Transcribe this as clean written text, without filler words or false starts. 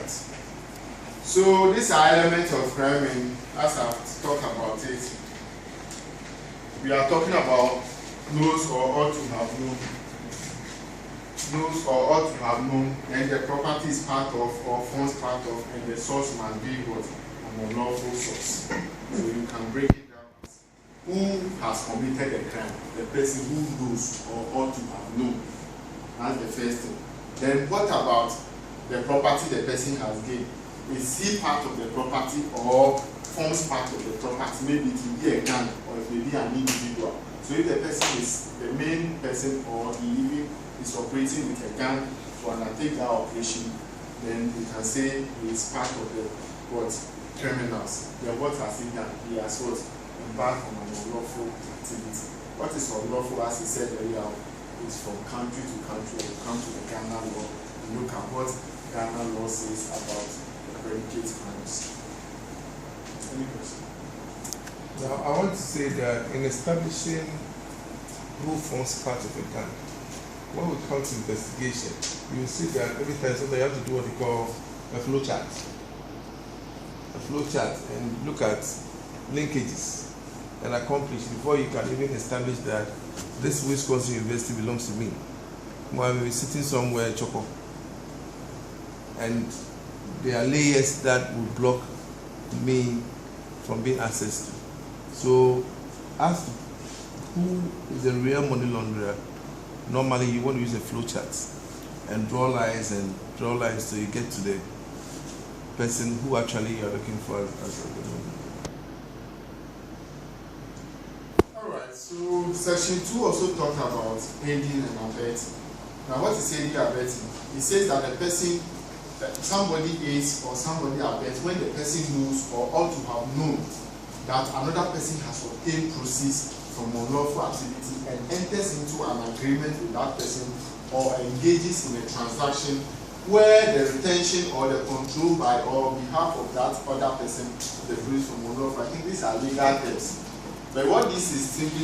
Alright. So these are elements of crime, and as I've talked about it, we are talking about knows or ought to have known. Knows or ought to have known, and the property is part of or forms part of, and the source must be what? An unlawful source. So you can break it down as who has committed the crime, the person who knows or ought to have known. That's the first thing. Then what about the property the person has gained? Is he part of the property or forms part of the property? Maybe it will be a gang or it may be an individual. So if the person is the main person or he even is operating with a gang to undertake that operation, then we can say he is part of the what? Criminals. Then what has he done? He has what? Embarked on an unlawful activity. What is unlawful, as he said earlier, is from country to country. We come to the Ghana law and look at what Ghana law says about the predicate crimes. Any question? Now, I want to say that in establishing who forms part of a gang, when we come to investigation, you will see that every time somebody have to do what they call a flow chart. A flow chart, and look at linkages and accomplish before you can even establish that this Wisconsin University belongs to me. While we're sitting somewhere in Choco, and there are layers that will block me from being accessed to. So, as to who is the real money launderer, normally you want to use a flow chart and draw lines so you get to the person who actually you are looking for as Alright, so section 2 also talks about aiding and abetting. Now what is aiding and abetting? It says that the person, somebody aids or somebody abets when the person knows or ought to have known that another person has obtained proceeds from unlawful activity and enters into an agreement with that person or engages in a transaction where the retention or the control by or behalf of that other person the fruits from unlawful. I think these are legal terms. But what this is simply